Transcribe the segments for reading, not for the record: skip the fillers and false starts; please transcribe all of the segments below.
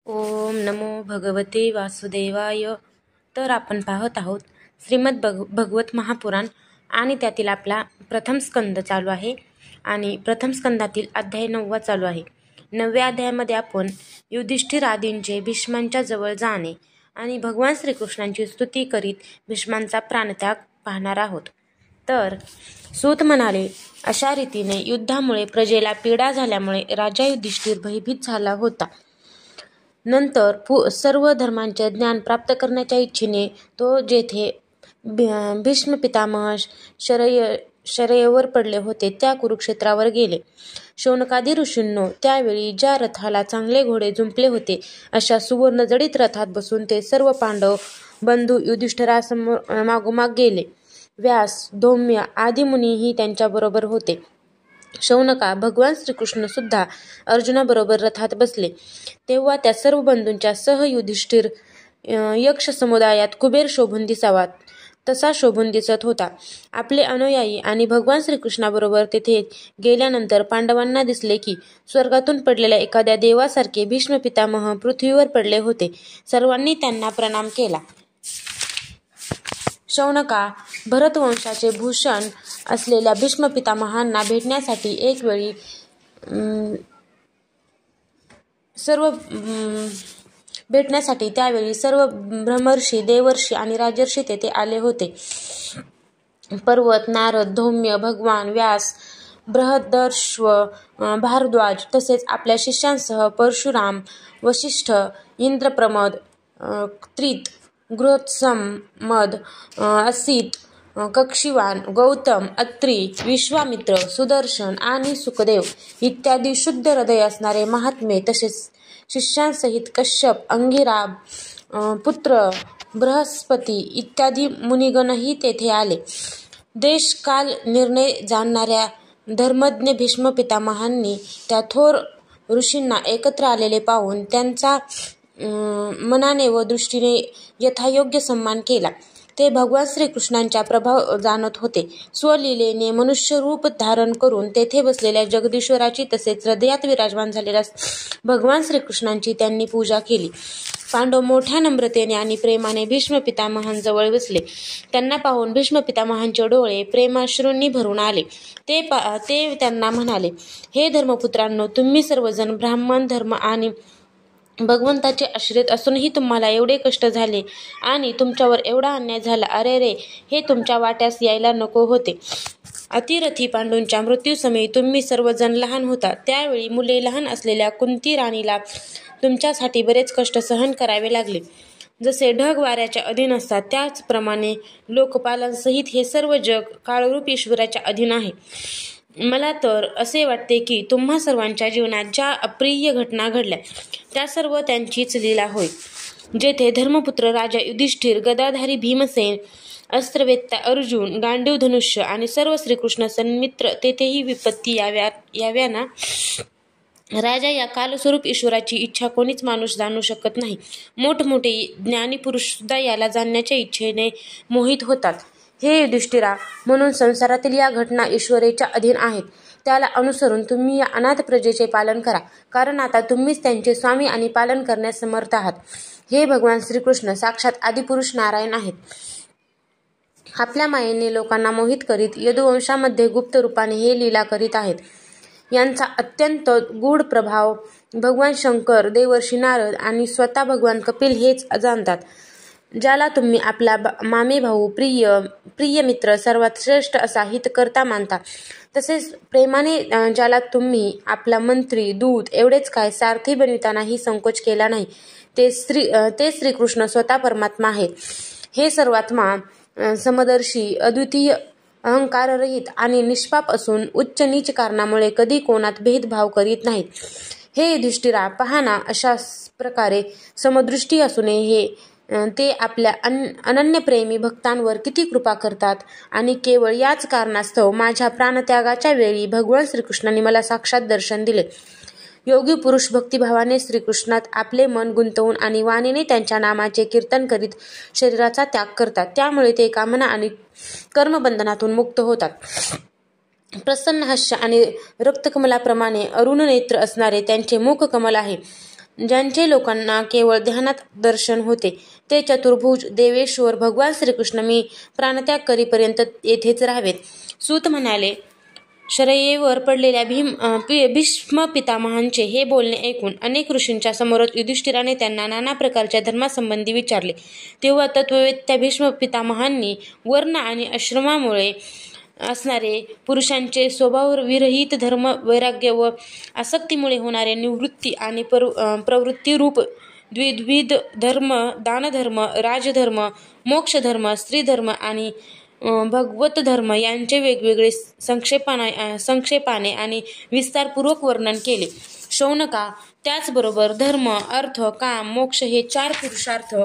ओम नमो भगवते वासुदेवाय. तर आपण पाहत आहोत श्रीमद भगवत महापुराण आणि त्यातील आपला प्रथम स्कंद चालू आहे आणि प्रथम स्कंदातील अध्याय 9 चालू आहे. 9व्या अध्यायामध्ये आपण युधिष्ठिर आदींचे भीष्मांच्या जवळ जाणे आणि भगवान श्रीकृष्णांची स्तुती करीत भीष्मांचा प्राणत्याग पाहणार आहोत. तर सूत म्हणाले, अशा रीतीने युद्धामुळे प्रजेला पीडा झाल्यामुळे राजा युधिष्ठिर भयभीत झाला होता. नंतर सर्व धर्मांचे ज्ञान प्राप्त करण्याच्या इच्छेने तो जेथे भीष्म पितामह शरयेवर पडले होते त्या कुरुक्षेत्रावर गेले. शौनकादी ऋषींनो त्यावेळी ज्या रथाला चांगले घोडे जुंपले होते अशा सुवर्ण जडित रथात बसून ते सर्व पांडव बंधू युधिष्ठिरासमोर मागोमाग गेले. व्यास, धौम्य आदी मुनीही त्यांच्याबरोबर होते. शौनका भगवान श्रीकृष्ण सुद्धा अर्जुनाबरोबर रथात बसले. तेव्हा त्या सर्व बंधूंच्या सह युधिष्ठिर यक्ष समुदायात कुबेर शोभून दिसावा तसा शोभून दिसत होता. आपले अनुयायी आणि भगवान श्रीकृष्णाबरोबर तेथे गेल्यानंतर पांडवांना दिसले की स्वर्गातून पडलेल्या एखाद्या देवासारखे भीष्म पितामह पृथ्वीवर पडले होते. सर्वांनी त्यांना प्रणाम केला. शौनका भरतवंशाचे भूषण असलेल्या भीष्म पितामहांना भेटण्यासाठी त्यावेळी सर्व ब्रह्मर्षी, देवर्षी आणि राजर्षी तेथे आले होते. पर्वत, नारद, धौम्य, भगवान, व्यास, बृहदर्श्व, भारद्वाज तसेच आपल्या शिष्यांसह परशुराम, वसिष्ठ, इंद्रप्रमद, त्रित, गृहत्समद, असित, कक्षीवान, गौतम, अत्री, विश्वामित्र, सुदर्शन आणि सुखदेव इत्यादी शुद्ध हृदय असणारे महात्मे तसेच शिष्यांसहित कश्यप, अंगिरा, पुत्र, बृहस्पती इत्यादी मुनिगणही तेथे आले. देश काल निर्णय जाणणाऱ्या धर्मज्ञ भीष्म पितामहांनी त्या थोर ऋषींना एकत्र आलेले पाहून त्यांचा मनाने व दृष्टीने यथायोग्य सन्मान केला. ते भगवान श्रीकृष्णांचा प्रभाव जाणत होते. स्वलीलेने मनुष्य रूप धारण करून तेथे बसलेल्या जगदीश्वराची तसेच हृदयात विराजमान झालेल्या भगवान श्रीकृष्णांची त्यांनी पूजा केली. पांडव मोठ्या नम्रतेने आणि प्रेमाने भीष्म पितामहांजवळ बसले. त्यांना पाहून भीष्म पितामहांचे डोळे प्रेमाश्रूंनी भरून आले. ते त्यांना म्हणाले, हे धर्मपुत्रांनो, तुम्ही सर्वजण ब्राह्मण धर्म आणि भगवंताचे आश्रित असूनही तुम्हाला एवढे कष्ट झाले आणि तुमच्यावर एवढा अन्याय झाला. अरे रे, हे तुमच्या वाट्यास यायला नको होते. अतिरथी पांडूंच्या मृत्यूसमयी तुम्ही सर्वजण लहान होता. त्यावेळी मुले लहान असलेल्या कुंती राणीला तुमच्यासाठी बरेच कष्ट सहन करावे लागले. जसे ढग वाऱ्याच्या अधीन असतात त्याचप्रमाणे लोकपालांसहित हे सर्व जग काळरूप ईश्वराच्या अधीन आहे. मला तर असे वाटते की तुम्हा सर्वांच्या जीवनात ज्या अप्रिय घटना घडल्या त्या सर्व त्यांचीच लीला होय. जेथे धर्मपुत्र राजा युधिष्ठिर, गदाधारी भीमसेन, अस्त्रवेत्ता अर्जुन, गांडीव धनुष्य आणि सर्व श्रीकृष्ण सन्मित्र तेथेही विपत्ती याव्या ना. राजा या कालस्वरूप ईश्वराची इच्छा कोणीच माणूस जाणू शकत नाही. मोठमोठे ज्ञानी पुरुष सुद्धा याला जाणण्याच्या इच्छेने मोहित होतात. हे युधिष्ठिरा, म्हणून संसारातील या घटना ईश्वरेच्या अधीन आहेत. त्याला अनुसरून तुम्ही या अनाथ प्रजेचे पालन करा, कारण आता तुम्हीच त्यांचे स्वामी आणि पालन करण्यास समर्थ आहात. हे भगवान श्रीकृष्ण साक्षात आदिपुरुष नारायण आहेत. आपल्या मायेने लोकांना मोहित करीत यदुवंशामध्ये गुप्त रूपाने हे लीला करीत आहेत. यांचा अत्यंत गूढ प्रभाव भगवान शंकर, देवर्षी नारद आणि स्वतः भगवान कपिल हेच जाणतात. ज्याला तुम्ही आपला मामे भाऊ, प्रिय मित्र, सर्वात श्रेष्ठ असा हितकर्ता मानता, तसेच प्रेमाने ज्याला तुम्ही आपला मंत्री, दूत एवढेच काय सारथी बनवितानाही संकोच केला नाही, ते श्रीकृष्ण स्वतः परमात्मा आहेत. हे सर्वात्मा समदर्शी, अद्वितीय, अहंकाररहित आणि निष्पाप असून उच्च नीच कारणामुळे कधी कोणात भेदभाव करीत नाहीत. हे युधिष्ठिरा, पहा ना, अशा प्रकारे समदृष्टी असूनही ते आपल्या अनन्यप्रेमी भक्तांवर किती कृपा करतात आणि केवळ याच कारणास्तव माझ्या प्राणत्यागाच्या वेळी भगवान श्रीकृष्णांनी मला साक्षात दर्शन दिले. योगी पुरुष भक्तिभावाने श्रीकृष्णात आपले मन गुंतवून आणि वाणीने त्यांच्या नामाचे कीर्तन करीत शरीराचा त्याग करतात. त्यामुळे ते कामना आणि कर्मबंधनातून मुक्त होतात. प्रसन्न हास्य आणि रक्तकमलाप्रमाणे अरुण नेत्र असणारे त्यांचे मुख कमल आहे. ज्यांचे लोकांना केवळ ध्यानात दर्शन होते, ते चतुर्भुज देवेश्वर भगवान श्रीकृष्ण मी प्राणत्याग करीपर्यंत येथेच राहावेत. सूत म्हणाले, शरयेवर पडलेल्या भीष्म पितामहांचे हे बोलणे ऐकून अनेक ऋषींच्या समोरच युधिष्ठिराने त्यांना नाना प्रकारच्या धर्मासंबंधी विचारले. तेव्हा तत्ववेत्या भीष्म पितामहांनी वर्ण आणि आश्रमामुळे असणारे पुरुषांचे स्वभावविरहित धर्म, वैराग्य व आसक्तीमुळे होणारे निवृत्ती आणि प्रवृत्तीरूप द्विविध धर्म, दानधर्म, राजधर्म, मोक्षधर्म, स्त्रीधर्म आणि भगवत धर्म यांचे वेगवेगळे संक्षेपाने आणि विस्तारपूर्वक वर्णन केले. शौनका, त्याचबरोबर धर्म, अर्थ, काम, मोक्ष हे 4 पुरुषार्थ,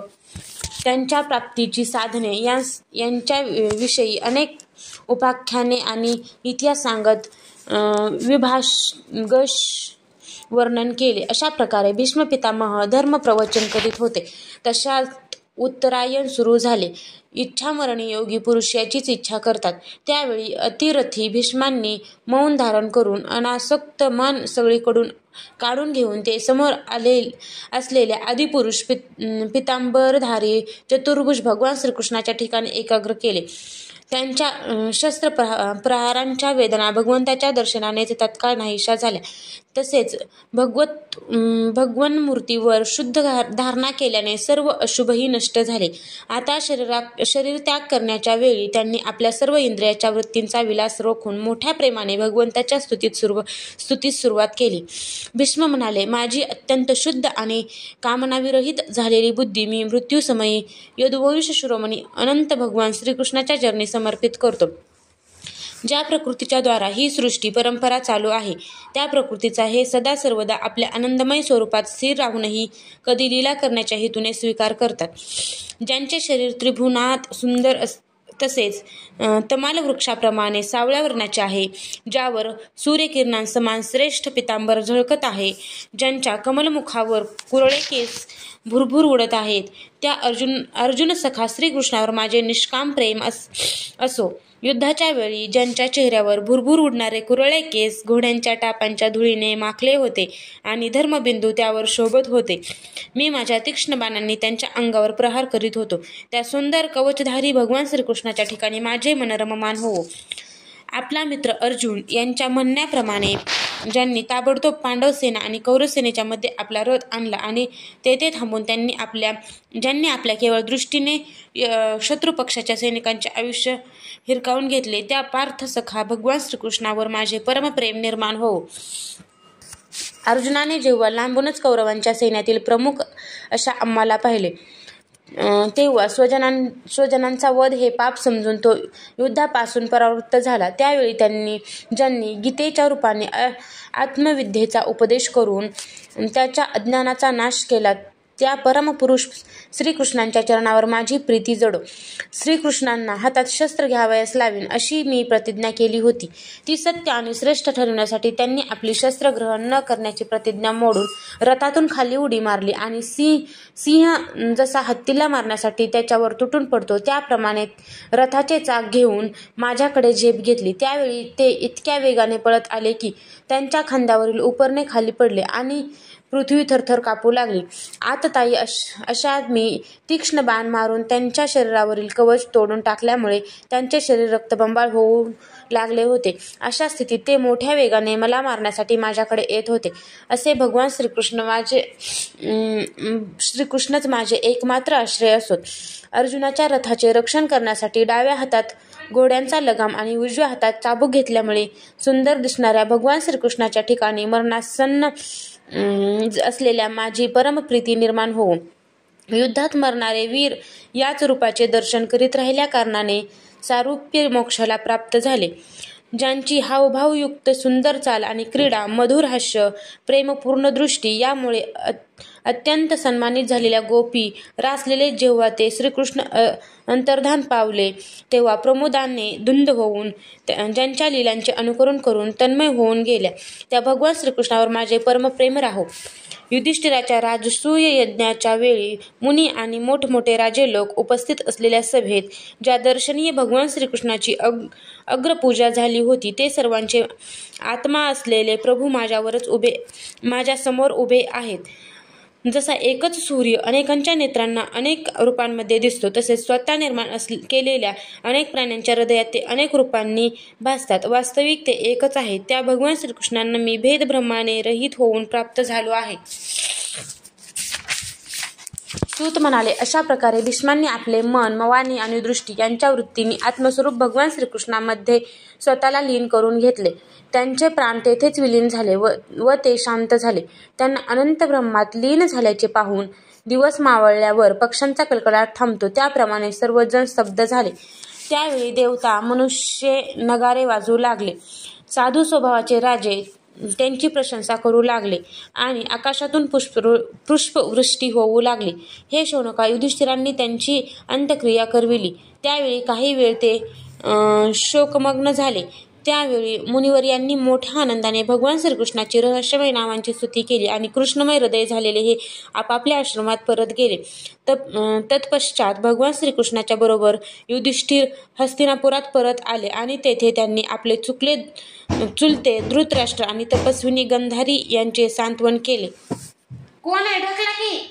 त्यांच्या प्राप्तीची साधने यांच्याविषयी अनेक उपाख्याने आणि इतिहास सांगत विभागश वर्णन केले. अशा प्रकारे भीष्म पितामह धर्म प्रवचन करीत होते. तशात उत्तरायण सुरू झाले. इच्छामरणी योगी पुरुष याचीच इच्छा करतात. त्यावेळी अतिरथी भीष्मांनी मौन धारण करून अनासक्त मन सगळीकडून काढून घेऊन ते समोर असलेल्या आदिपुरुष पितांबरधारी चतुर्भुज भगवान श्रीकृष्णाच्या ठिकाणी एकाग्र केले. त्यांच्या शस्त्र प्रहारांच्या वेदना भगवंताच्या दर्शनाने तत्काळ नाहीशा झाल्या. तसेच भगवन्मूर्तीवर शुद्ध धारणा केल्याने सर्व अशुभही नष्ट झाले. आता शरीर त्याग करण्याच्या वेळी त्यांनी आपल्या सर्व इंद्रियाच्या वृत्तींचा विलास रोखून मोठ्या प्रेमाने भगवंताच्या स्तुतीस सुरुवात केली. भीष्म म्हणाले, माझी अत्यंत शुद्ध आणि कामनाविरहित झालेली बुद्धी मी मृत्यूसमयी यदुवंश शिरोमणी अनंत भगवान श्रीकृष्णाच्या चरणी समर्पित करतो. ज्या प्रकृतीच्या द्वारा ही सृष्टी परंपरा चालू आहे, त्या प्रकृतीचा हे सदा सर्वदा आपल्या आनंदमय स्वरूपात स्थिर राहूनही कधी लीला करण्याच्या हेतूने स्वीकार करतात. ज्यांचे शरीर त्रिभुवनात सुंदर तसेच तमाल वृक्षाप्रमाणे सावळ्या वर्णाचे आहे, ज्यावर सूर्यकिरणांसमान श्रेष्ठ पितांबर झळकत आहे, ज्यांच्या कमलमुखावर कुरळे केस भुरभुर उडत आहेत, त्या अर्जुन सखा श्रीकृष्णावर माझे निष्काम प्रेम असो. युद्धाच्या वेळी ज्यांच्या चेहऱ्यावर भुरभुर उडणारे कुरळे केस घोड्यांच्या टापांच्या धुळीने माखले होते आणि धर्मबिंदू त्यावर शोभत होते, मी माझ्या तीक्ष्ण बाणांनी त्यांच्या अंगावर प्रहार करीत होतो. त्या सुंदर कवचधारी भगवान श्रीकृष्णाच्या ठिकाणी माझे मन रममान होवो. आपला मित्र अर्जुन यांच्या म्हणण्याप्रमाणे ज्यांनी ताबडतोब पांडव सेना आणि कौरव सेनेच्या मध्ये आपला रथ आणला आणि तेथे थांबून ज्यांनी आपल्या केवळ दृष्टीने शत्रुपक्षाच्या सैनिकांचे आयुष्य हिरकावून घेतले, त्या पार्थ सखा भगवान श्रीकृष्णावर माझे परमप्रेम निर्माण होवो. अर्जुनाने जेव्हा लांबूनच कौरवांच्या सैन्यातील प्रमुख अशा आम्हाला पाहिले, तेव्हा स्वजनांचा वध हे पाप समजून तो युद्धापासून परावृत्त झाला. त्यावेळी ज्यांनी गीतेच्या रूपाने आत्मविद्येचा उपदेश करून त्याच्या अज्ञानाचा नाश केला, त्या परमपुरुष श्रीकृष्णांच्या चरणावर माझी प्रीती जडो. श्रीकृष्णांना हातात शस्त्र घ्यावयास लावीन अशी मी प्रतिज्ञा केली होती. ती सत्य आणि श्रेष्ठ ठरविण्यासाठी त्यांनी आपली शस्त्र ग्रहण न करण्याची प्रतिज्ञा मोडून रथातून खाली उडी मारली आणि सिंह जसा हत्तीला मारण्यासाठी त्याच्यावर तुटून पडतो, त्याप्रमाणे रथाचे चाक घेऊन माझ्याकडे झेप घेतली. त्यावेळी ते इतक्या वेगाने पळत आले की त्यांच्या खांद्यावरील उपरणे खाली पडले आणि पृथ्वी थरथर कापू लागली. आततायी अशात मी तीक्ष्ण बाण मारून त्यांच्या शरीरावरील कवच तोडून टाकल्यामुळे त्यांचे शरीर रक्तबंबाळ होऊ लागले होते. अशा स्थितीत ते मोठ्या वेगाने मला मारण्यासाठी माझ्याकडे येत होते. असे भगवान श्रीकृष्णच माझे एकमात्र आश्रय असोत. अर्जुनाच्या रथाचे रक्षण करण्यासाठी डाव्या हातात घोड्यांचा लगाम आणि उजव्या हातात चाबूक घेतल्यामुळे सुंदर दिसणाऱ्या भगवान श्रीकृष्णाच्या ठिकाणी मरणासन्न असलेल्या माझी परमप्रीती निर्माण होवो. युद्धात मरणारे वीर याच रूपाचे दर्शन करीत राहिल्या कारणाने सारूप्य मोक्षाला प्राप्त झाले. ज्यांची हावभावयुक्त सुंदर चाल आणि क्रीडा, मधुर हास्य, प्रेमपूर्ण दृष्टी यामुळे अत्यंत सन्मानित झालेल्या गोपी रासलेले जेव्हा ते श्रीकृष्ण अंतर्धान पावले, तेव्हा प्रमोदाने धुंद होऊन ज्यांच्या लीलांचे अनुकरण करून तन्मय होऊन गेल्या, त्या भगवान श्रीकृष्णावर माझे परमप्रेम राहो. युधिष्ठिराच्या राजसूय यज्ञाच्या वेळी मुनी आणि मोठमोठे राजे लोक उपस्थित असलेल्या सभेत ज्या दर्शनीय भगवान श्रीकृष्णाची अग्रपूजा झाली होती, ते सर्वांचे आत्मा असलेले प्रभू माझ्यासमोर उभे आहेत. जसा एकच सूर्य अनेकांच्या नेत्रांना अनेक रूपांमध्ये दिसतो, तसेच स्वतः निर्माण केलेल्या अनेक प्राण्यांच्या हृदयात ते अनेक रूपांनी भासतात. वास्तविक ते एकच आहे. त्या भगवान श्रीकृष्णांना मी भेदभ्रमाने रहित होऊन प्राप्त झालो आहे. सूत म्हणाले, अशा प्रकारे भीष्मांनी आपले मन, वाणी आणि दृष्टी यांच्या वृत्तींनी आत्मस्वरूप भगवान श्रीकृष्णामध्ये स्वतःला लीन करून घेतले. त्यांचे प्राण तेथेच विलीन झाले व ते शांत झाले. त्यांना अनंत ब्रह्मात लीन झाल्याचे पाहून दिवस मावळल्यावर पक्ष्यांचा कलकलाट थांबतो त्याप्रमाणे सर्वजण स्तब्ध झाले. त्यावेळी देवता, मनुष्य नगारे वाजवू लागले. साधू स्वभावाचे राजे त्यांची प्रशंसा करू लागले आणि आकाशातून पुष्पवृष्टी होऊ लागली. हे शौनका, युधिष्ठिरांनी त्यांची अंत्यक्रिया करविली. त्यावेळी काही वेळ ते शोकमग्न झाले. त्यावेळी मुनिवर्यांनी मोठ्या आनंदाने भगवान श्रीकृष्णाची रहस्यमय नावांची स्तुती केली आणि कृष्णमय हृदय झालेले हे आपापल्या आश्रमात परत गेले. तत्पश्चात भगवान श्रीकृष्णाच्या बरोबर युधिष्ठिर हस्तिनापुरात परत आले आणि तेथे त्यांनी आपले चुलते धृतराष्ट्र आणि तपस्विनी गंधारी यांचे सांत्वन केले. कोण आहे ढकला की